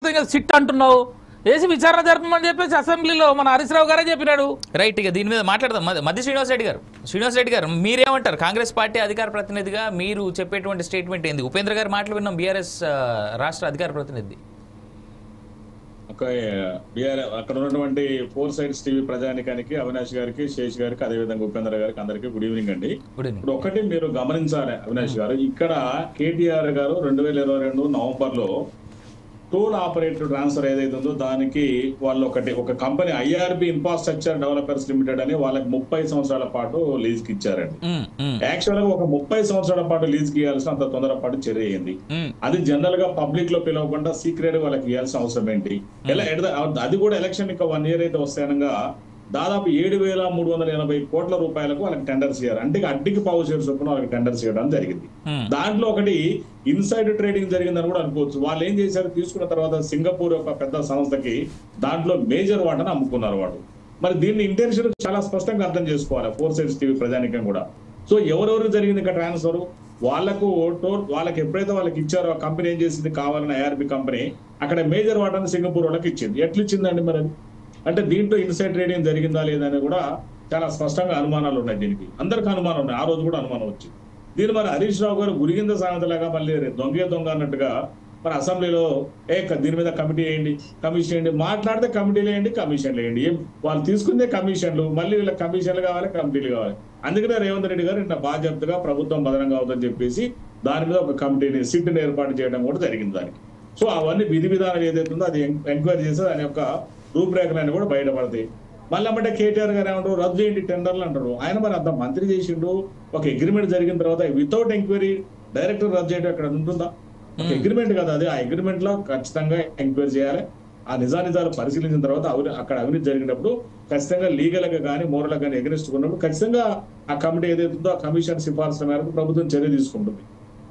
మొత్తం సిట్ అంటున్నావు, వేసి విచారణ జరపమని చెప్పేసి అసెంబ్లీలో మన హరీష్ రావు గారే చెప్పినాడు. రైట్, ఇక దీని మీద మాట్లాడదాం. మధ్య శ్రీనివాస్ రెడ్డి గారు మీరేమంటారు? కాంగ్రెస్ పార్టీ అధికార ప్రతినిధిగా మీరు చెప్పేటువంటి స్టేట్మెంట్ ఏంది? ఉపేంద్ర గారు మాటలు విన్నాం, బీఆర్ఎస్ రాష్ట్ర అధికార ప్రతినిధి. అక్కడ ఉన్నటువంటి 4 సైడ్స్ టీవీ ప్రజానికానికి, అవినాష్ గారికి, శేష్ గారికి, అదేవిధంగా ఉపేంద్ర గారికి అందరికీ గుడ్ ఈవినింగ్ అండి. ఇప్పుడు ఒకటి మీరు గమనించాలి అవినాష్ గారు, ఇక్కడ కేటీఆర్ గారు 2022 నవంబర్లో టోల్ ఆపరేటర్ ట్రాన్స్ఫర్ ఏదైతే ఉందో దానికి వాళ్ళు ఒక company IRB infrastructure developers limited అని వాళ్ళకి 30 సంవత్సరాల పాటు లీజ్ కి ఇచ్చారండి. యాక్చువల్ గా ఒక 30 సంవత్సరాల పాటు లీజ్ కి ఇవ్వాల్సిన అంత తొందరపాటు చర్య అయింది. అది జనరల్ గా పబ్లిక్ లో పిలవకుండా సీక్రెట్ వాళ్ళకి ఇవ్వాల్సిన అవసరం ఏంటి? అది కూడా ఎలక్షన్ ఇంకా 1 year అయితే వస్తాయనగా దాదాపు 7,380 కోట్ల రూపాయలకు వాళ్ళకి టెండర్స్ ఇయ్యారు. అంటే అడ్డికి పావు షేర్ చొప్పున వాళ్ళకి టెండర్స్ ఇవ్వడం జరిగింది. దాంట్లో ఒకటి ఇన్సైడ్ ట్రేడింగ్ జరిగిందని కూడా అనుకోవచ్చు. వాళ్ళు ఏం చేశారు, తీసుకున్న తర్వాత సింగపూర్ ఒక పెద్ద సంస్థకి దాంట్లో మేజర్ వాటను అమ్ముకున్నారు వాళ్ళు. మరి దీన్ని ఇంటెన్షన్ చాలా స్పష్టంగా అర్థం చేసుకోవాలి 4 సైడ్స్ టీవీ ప్రజానికం కూడా. సో ఎవరెవరు జరిగింది ఇక్కడ ట్రాన్స్ఫర్, వాళ్ళకి ఎప్పుడైతే వాళ్ళకి ఇచ్చారో ఆ కంపెనీ ఏం చేసింది, కావాలని ఐఆర్బి కంపెనీ అక్కడ మేజర్ వాటాను సింగపూర్ వాళ్ళకి ఇచ్చింది. ఎట్లా ఇచ్చిందండి మరి? అంటే దీంట్లో ఇన్సైడ్ ట్రేడింగ్ జరిగిందా లేదా అని కూడా చాలా స్పష్టంగా అనుమానాలు ఉన్నాయి. దీనికి అందరికీ అనుమానం ఉన్నాయి, ఆ రోజు కూడా అనుమానం వచ్చింది. దీని మరి హరీష్ రావు గారు గురిగింద సామెతలాగా మళ్ళీ దొంగ అన్నట్టుగా మరి అసెంబ్లీలో దీని మీద కమిటీ వేయండి, కమిషన్ వేయండి, మాట్లాడితే కమిటీలు వేయండి, కమిషన్లు వేయండి. వాళ్ళు తీసుకుందే కమిషన్లు, మళ్ళీ వీళ్ళ కమిషన్లు కావాలి, కమిటీలు కావాలి. అందుకనే రేవంత్ రెడ్డి గారు నిన్న బాధ్యతగా ప్రభుత్వం భద్రంగా అవుతుందని చెప్పేసి దాని మీద ఒక కమిటీని సిట్ని ఏర్పాటు చేయడం కూడా జరిగింది దానికి. సో అవన్నీ విధి విధానం ఏదైతే ఉందో అది ఎంక్వైరీ చేస్తే దాని యొక్క రూపురేఖలన్నీ కూడా బయటపడతాయి. మళ్ళీ అంటే కేటీఆర్ గారు ఏమంటారు, రద్దు చేయండి టెండర్లు అంటారు. ఆయన మరి అంత మంత్రి చేసిండు, ఒక అగ్రిమెంట్ జరిగిన తర్వాత వితౌట్ ఎంక్వైరీ డైరెక్టర్ రద్దు చేయడం అక్కడ ఉంటుందా? ఒక అగ్రిమెంట్ కదా అది. ఆ అగ్రిమెంట్ లో ఖచ్చితంగా ఎంక్వైరీ చేయాలి. ఆ నిజానిజాలు పరిశీలించిన తర్వాత అక్కడ అవినీతి జరిగినప్పుడు ఖచ్చితంగా లీగల్ గా కానీ మోరల్ గా కానీ ఎగరెస్ట్ ఉన్నప్పుడు ఖచ్చితంగా ఆ కమిటీ ఏదైతే ఉందో ఆ కమిషన్ సిఫార్సుల మేరకు ప్రభుత్వం చర్య తీసుకుంటుంది.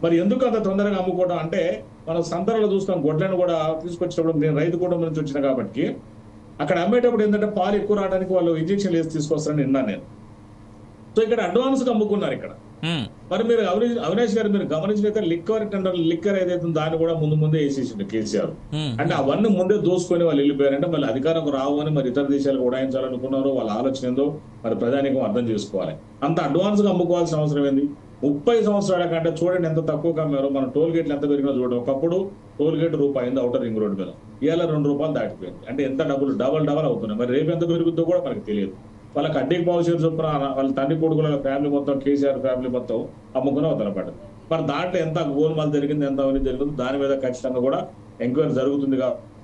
మరి ఎందుకు అంత తొందరగా అమ్ముకోవడం అంటే, మనం సందర్భంలో చూస్తాం, గొడ్లను కూడా తీసుకొచ్చినప్పుడు నేను రైతు కుటుంబం నుంచి వచ్చిన కాబట్టి అక్కడ అమ్మేటప్పుడు ఏంటంటే పాలు ఎక్కువ రావడానికి వాళ్ళు ఇంజక్షన్ వేసి తీసుకొస్తారని విన్నాను నేను. సో ఇక్కడ అడ్వాన్స్ గా అమ్ముకున్నారు ఇక్కడ. మరి మీరు అవినాష్ గారు మీరు గమనించినట్లయితే లిక్కర్ ఏదైతే దాన్ని కూడా ముందే వేసేసిండు కేసీఆర్. అంటే అవన్నీ ముందే దోసుకొని వాళ్ళు వెళ్ళిపోయారంటే మళ్ళీ అధికారం రావు అని మరి ఇతర దేశాలకు ఉడాయించాలనుకున్నారు. వాళ్ళ ఆలోచన ఏందో మరి ప్రధానికం అర్థం చేసుకోవాలి. అంత అడ్వాన్స్ గా అమ్ముకోవాల్సిన అవసరం ఏంది? 30 సంవత్సరాల కంటే చూడండి ఎంత తక్కువగా అమ్మారో. మన టోల్ గేట్లు ఎంత పెరిగినా చూడండి. ఒకప్పుడు toll gate ₹1 outer ring road మీద, ఇవాళ ₹2 దాటిపోయింది. అంటే ఎంత డబల్ అవుతున్నాయి. మరి రేపు ఎంత పెరుగుతుందో కూడా మనకు తెలియదు. వాళ్ళకి అడ్డీకి పావు షేర్ చొప్పున వాళ్ళ తండ్రి కొడుకుల ఫ్యామిలీ మొత్తం, కేసీఆర్ ఫ్యామిలీ మొత్తం అమ్ముకుని అవతల పడ్డది. మరి దాంట్లో ఎంత గోల్మాల్ జరిగింది, ఎంత అవినీతి జరిగింది, దాని మీద ఖచ్చితంగా కూడా ఎంక్వైరీ జరుగుతుంది.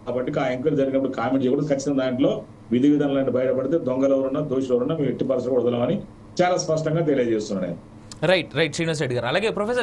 కాబట్టి ఆ ఎంక్వైరీ జరిగినప్పుడు కామెంట్ చేయకూడదు. ఖచ్చితంగా దాంట్లో విధి విధానాలు బయటపడితే దొంగలు ఎవరున్నా, దోషులు ఎవరున్నా మేము ఎట్టి పరిస్థితుల్లో వదలమని చాలా స్పష్టంగా తెలియజేస్తున్నాను. రైట్ శ్రీనివాస్ రెడ్డి గారు. అలాగే ప్రొఫెసర్